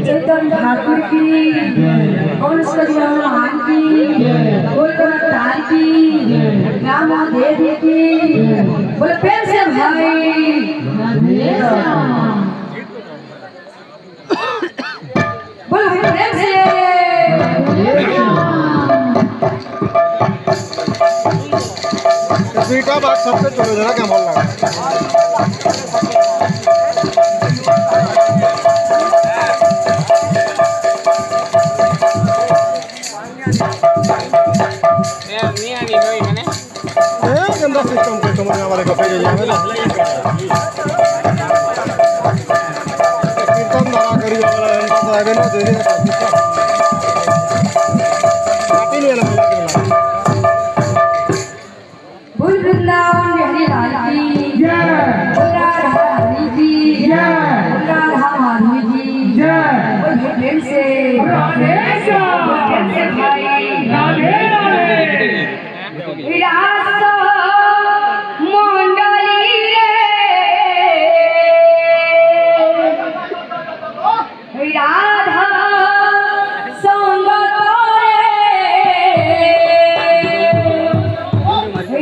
चैतन्य ठाकुर की, कौशल महान की, गोलकर्ण तार की, रामा देवी की, बोले प्रेम से भाई बोले प्रेम से स्वीटा बात सबसे चलो जरा क्या बोल रहा है गंदा सिस्टम को समझने वाले का पेज जावे ना कीर्तन धारा करी वाला इनका तो आगे ना दे दे काटी नहीं लगा बोल वृंदावन बिहारी लाल की जय, बोल राधा रानी की जय, बोल राधा माधवी की जय, बोल प्रेम से राधे भाई राधे राधा मंडली रे राधा संग करे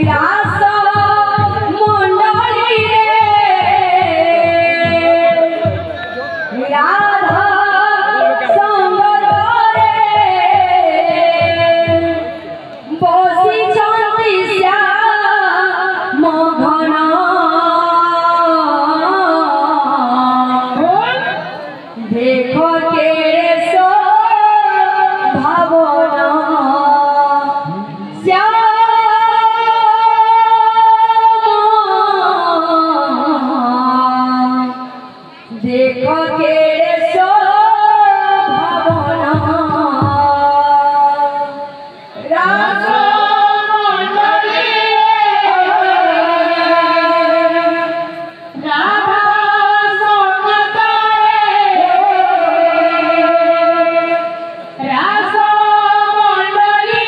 राधा मंडली रे राधा संग करे बसी चंदी श्याम घन देखो के सो भावना श्याम देखो के सो भावना राधा मंडली राधा संग करे राधा मंडली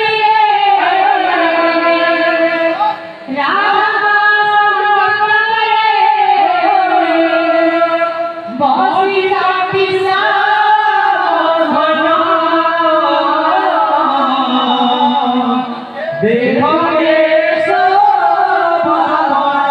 राधा संग करे बसी जाति श्याम घन देखो के सो भावना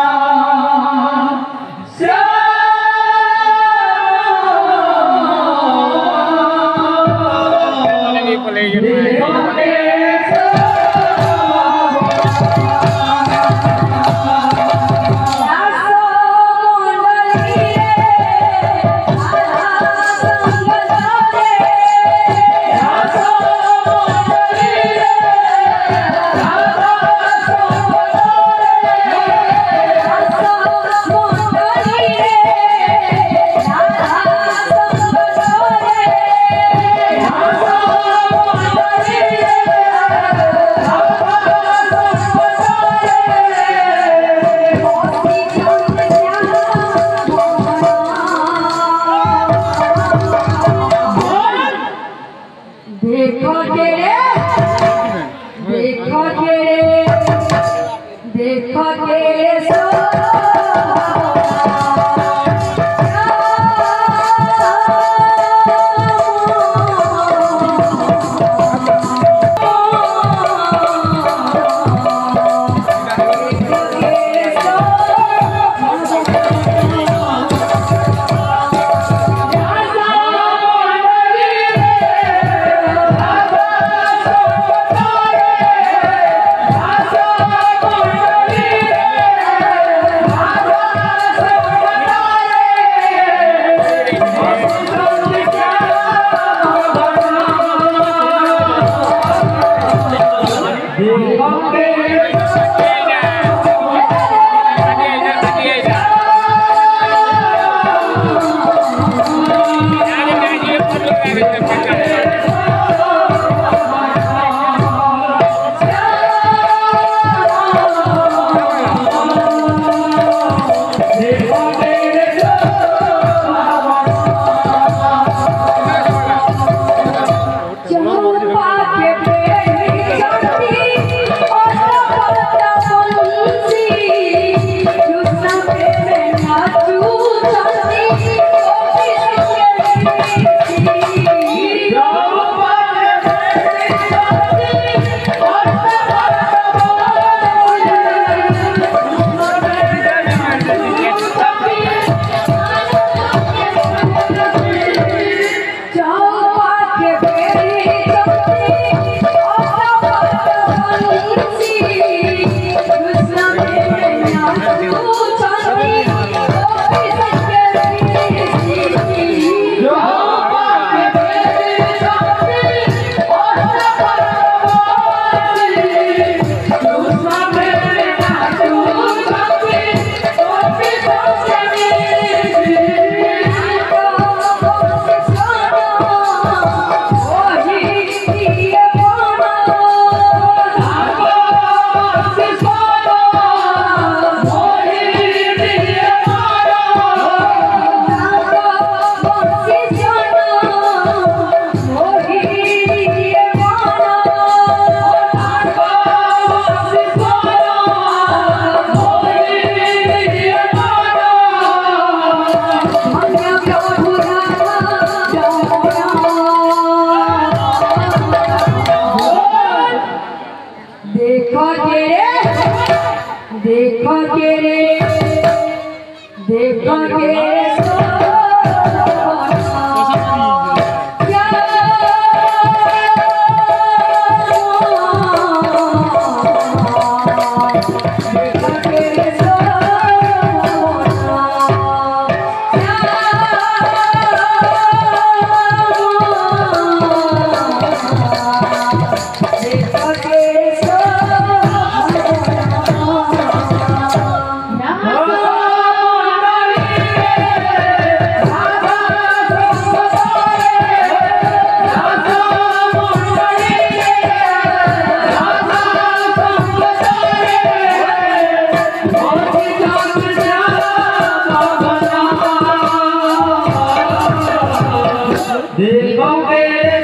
देखो मेरे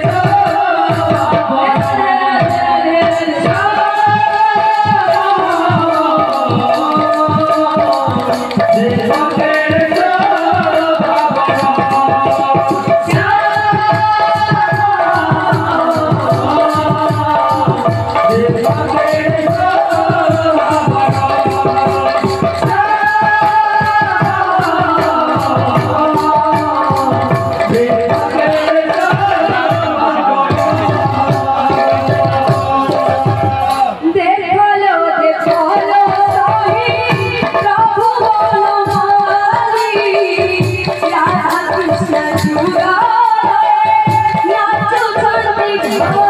Krishna Jura, Nacho Chandi